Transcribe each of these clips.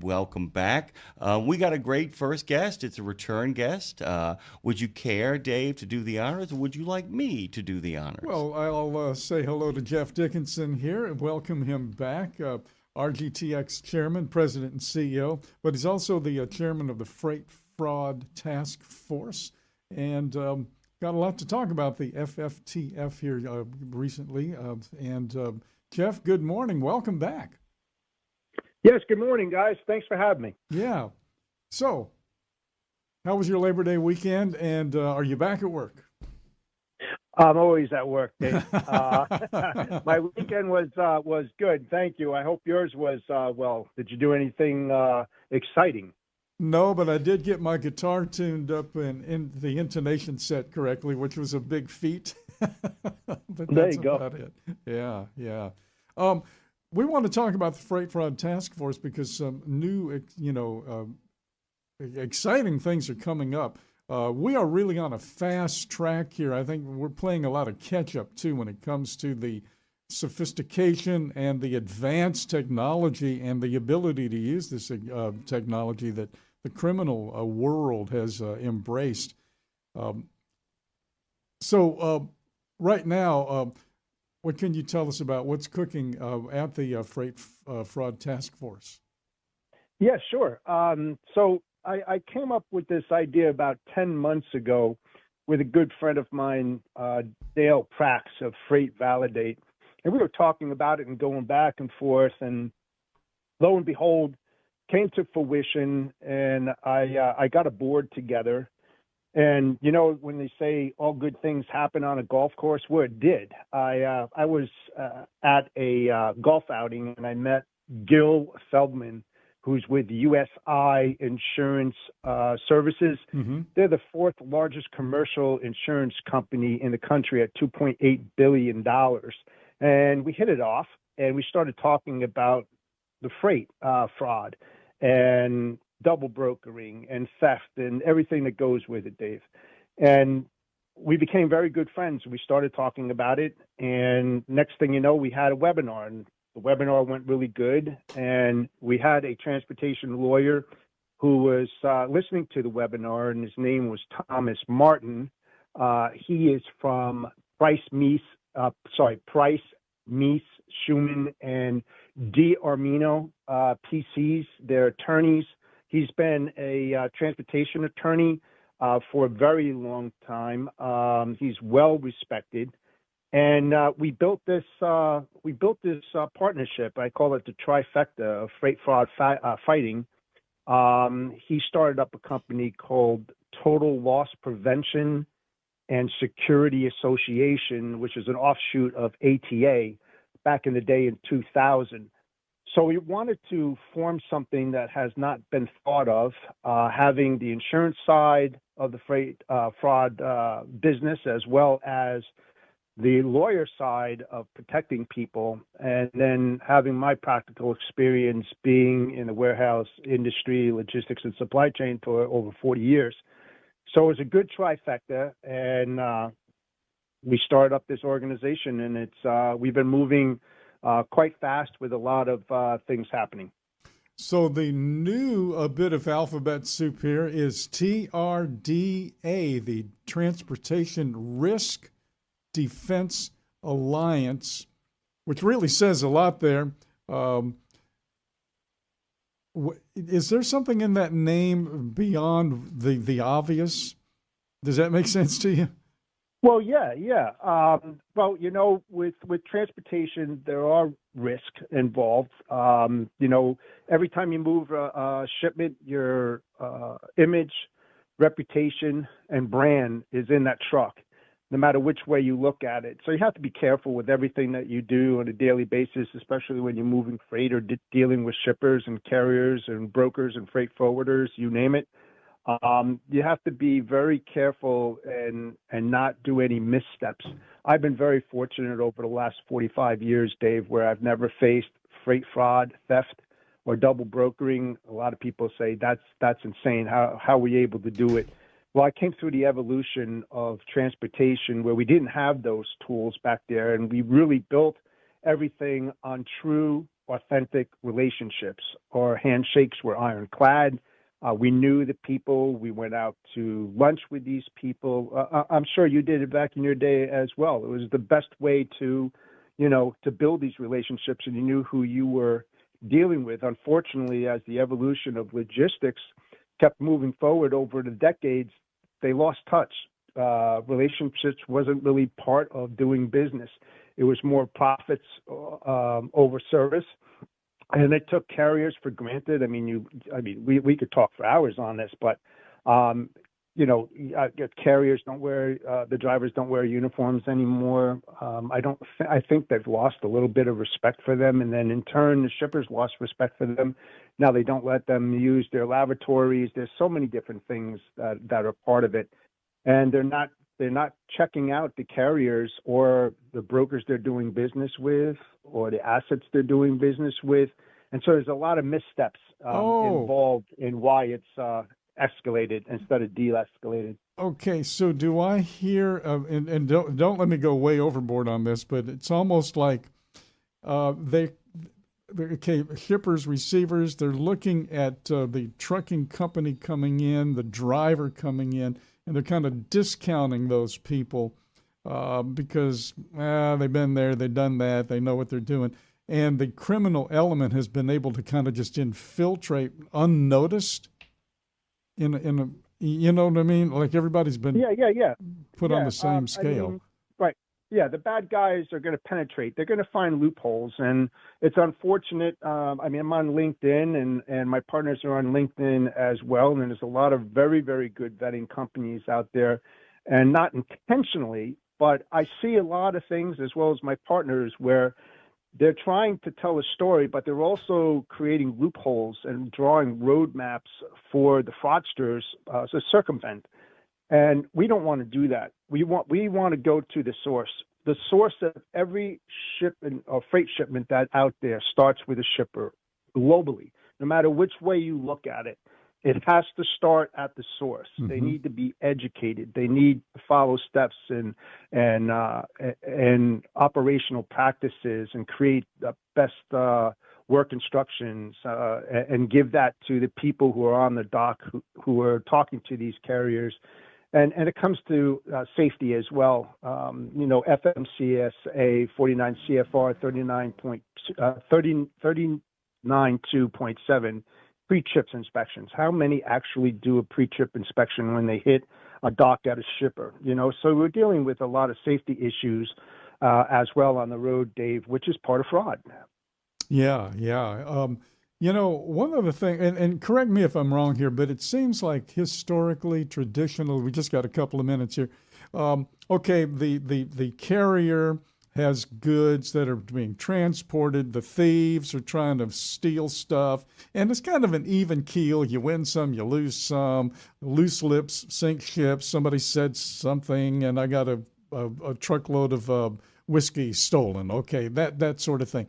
Welcome back. We got a great first guest. It's a return guest. Would you care, Dave, to do the honors, or would you like me to do the honors? Well, I'll say hello to Jeff Dickinson here and welcome him back. RGTX chairman, president, and CEO, but he's also the chairman of the Freight Fraud Task Force. And got a lot to talk about the FFTF here recently. Jeff, good morning. Welcome back. Yes, good morning, guys. Thanks for having me. Yeah. So, how was your Labor Day weekend, and are you back at work? I'm always at work, Dave. My weekend was good. Thank you. I hope yours was well. Did you do anything exciting? No, but I did get my guitar tuned up and in the intonation set correctly, which was a big feat. But There that's you go. about it. Yeah. We want to talk about the Freight Fraud Task Force because some new, exciting things are coming up. We are really on a fast track here. I think we're playing a lot of catch up too when it comes to the sophistication and the advanced technology and the ability to use this technology that the criminal world has embraced. So right now, what can you tell us about what's cooking at the Freight Fraud Task Force? Yeah, sure. So I came up with this idea about 10 months ago with a good friend of mine, Dale Prax of Freight Validate. And we were talking about it and going back and forth. And lo and behold, came to fruition. And I got a board together. And, you know, when they say all good things happen on a golf course, well, it did. I was at a golf outing and I met Gil Feldman, who's with USI Insurance Services. Mm-hmm. They're the fourth largest commercial insurance company in the country at $2.8 billion. And we hit it off and we started talking about the freight fraud and double brokering and theft and everything that goes with it, Dave. And we became very good friends. We started talking about it. And next thing you know, we had a webinar, and the webinar went really good. And we had a transportation lawyer who was listening to the webinar, and his name was Thomas Martin. He is from Price, Meese, Schumann, and D'Armino PCs. They're attorneys. He's been a transportation attorney for a very long time. He's well respected, and we built this partnership. I call it the trifecta of freight fraud fighting. He started up a company called Total Loss Prevention and Security Association, which is an offshoot of ATA back in the day in 2000. So we wanted to form something that has not been thought of, having the insurance side of the freight fraud business as well as the lawyer side of protecting people, and then having my practical experience being in the warehouse industry, logistics, and supply chain for over 40 years. So it was a good trifecta, and we started up this organization, and it's we've been moving quite fast with a lot of things happening. So the new bit of alphabet soup here is TRDA, the Transportation Risk Defense Alliance, which really says a lot there. Is there something in that name beyond the obvious? Does that make sense to you? Well, yeah. Well, you know, with transportation, there are risks involved. You know, every time you move a shipment, your image, reputation, and brand is in that truck, no matter which way you look at it. So you have to be careful with everything that you do on a daily basis, especially when you're moving freight or dealing with shippers and carriers and brokers and freight forwarders, you name it. You have to be very careful and not do any missteps. I've been very fortunate over the last 45 years, Dave, where I've never faced freight fraud, theft, or double brokering. A lot of people say that's insane. How are we able to do it? Well, I came through the evolution of transportation where we didn't have those tools back there, and we really built everything on true authentic relationships. Our handshakes were ironclad. We knew the people. We went out to lunch with these people. I'm sure you did it back in your day as well. It was the best way to, to build these relationships, and you knew who you were dealing with. Unfortunately, as the evolution of logistics kept moving forward over the decades, they lost touch. Relationships wasn't really part of doing business. It was more profits over service. And they took carriers for granted. We could talk for hours on this, but carriers don't wear the drivers don't wear uniforms anymore. I think they've lost a little bit of respect for them, and then in turn, the shippers lost respect for them. Now they don't let them use their lavatories. There's so many different things that are part of it, and they're not checking out the carriers or the brokers they're doing business with or the assets they're doing business with. And so there's a lot of missteps involved in why it's escalated instead of de-escalated. Okay, so do I hear, and don't let me go way overboard on this, but it's almost like shippers, receivers, they're looking at the trucking company coming in, the driver coming in, and they're kind of discounting those people because they've been there, they've done that, they know what they're doing. And the criminal element has been able to kind of just infiltrate unnoticed in a you know what I mean? Like everybody's been put on the same scale. Right. Yeah, the bad guys are going to penetrate. They're going to find loopholes. And it's unfortunate. I'm on LinkedIn, and my partners are on LinkedIn as well. And there's a lot of very, very good vetting companies out there. And not intentionally, but I see a lot of things, as well as my partners, where they're trying to tell a story, but they're also creating loopholes and drawing roadmaps for the fraudsters to circumvent. And we don't want to do that. We want to go to the source. The source of every shipment or freight shipment that out there starts with a shipper globally. No matter which way you look at it, it has to start at the source. Mm-hmm. They need to be educated. They need to follow steps and operational practices and create the best work instructions and give that to the people who are on the dock who are talking to these carriers. And it comes to safety as well. FMCSA 49 CFR 39.2.7. Pre-trips inspections. How many actually do a pre-trip inspection when they hit a dock at a shipper? So we're dealing with a lot of safety issues as well on the road, Dave, which is part of fraud. Yeah. One other thing, and correct me if I'm wrong here, but it seems like historically, traditionally, we just got a couple of minutes here. The carrier has goods that are being transported. The thieves are trying to steal stuff. And it's kind of an even keel. You win some, you lose some. Loose lips sink ships. Somebody said something, and I got a truckload of whiskey stolen. Okay, that sort of thing.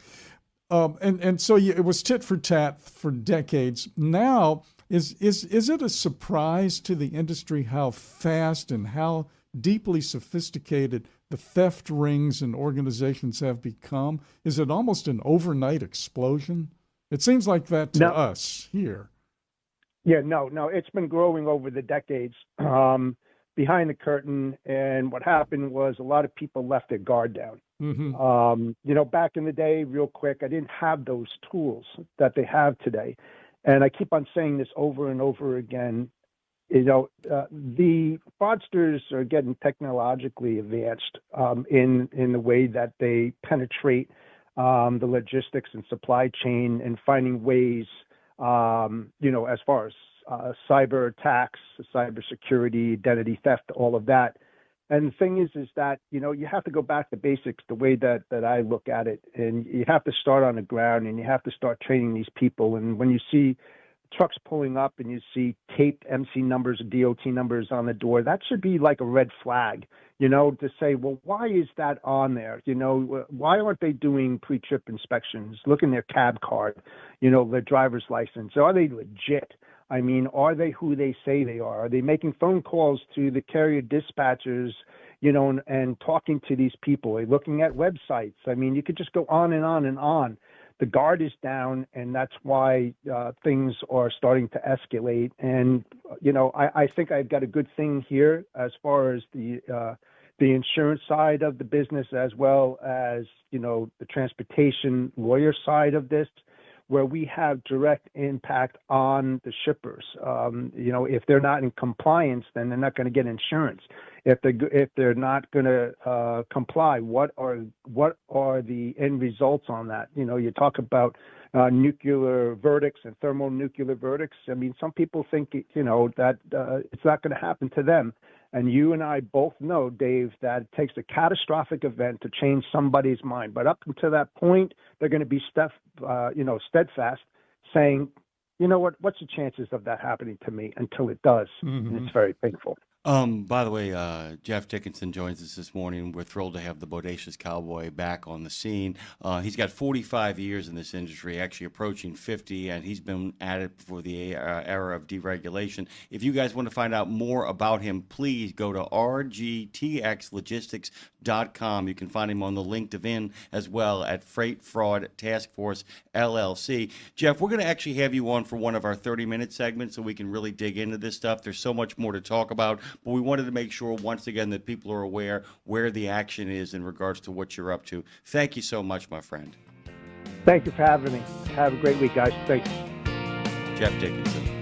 And so it was tit for tat for decades. Now, is it a surprise to the industry how fast and how deeply sophisticated the theft rings and organizations have become? Is it almost an overnight explosion? It seems like that to us here. Yeah, no, it's been growing over the decades behind the curtain. And what happened was a lot of people left their guard down. Mm-hmm. Back in the day, real quick, I didn't have those tools that they have today. And I keep on saying this over and over again. The fraudsters are getting technologically advanced in the way that they penetrate the logistics and supply chain and finding ways, as far as cyber attacks, cyber security, identity theft, all of that. And the thing is that, you have to go back to basics the way that I look at it. And you have to start on the ground and you have to start training these people. And when you see trucks pulling up and you see taped MC numbers or DOT numbers on the door, that should be like a red flag, to say, well, why is that on there? Why aren't they doing pre-trip inspections? Look in their cab card, their driver's license. Are they legit? Are they who they say they are? Are they making phone calls to the carrier dispatchers, and talking to these people? Are they looking at websites? You could just go on and on and on. the guard is down, and that's why things are starting to escalate. And I think I've got a good thing here as far as the insurance side of the business, as well as the transportation lawyer side of this, where we have direct impact on the shippers. If they're not in compliance, then they're not going to get insurance. If they're not going to comply, what are the end results on that? You talk about nuclear verdicts and thermonuclear verdicts. I mean, some people think that it's not going to happen to them. And you and I both know, Dave, that it takes a catastrophic event to change somebody's mind. But up until that point, they're going to be steadfast, saying, what's the chances of that happening to me, until it does? Mm-hmm. And it's very painful. By the way, Jeff Dickinson joins us this morning. We're thrilled to have the Bodacious Cowboy back on the scene. He's got 45 years in this industry, actually approaching 50, and he's been at it for the era of deregulation. If you guys want to find out more about him, please go to rgtxlogistics.com. You can find him on the LinkedIn as well at Freight Fraud Task Force LLC. Jeff, we're going to actually have you on for one of our 30-minute segments so we can really dig into this stuff. There's so much more to talk about. But we wanted to make sure, once again, that people are aware where the action is in regards to what you're up to. Thank you so much, my friend. Thank you for having me. Have a great week, guys. Thanks. Jeff Dickinson.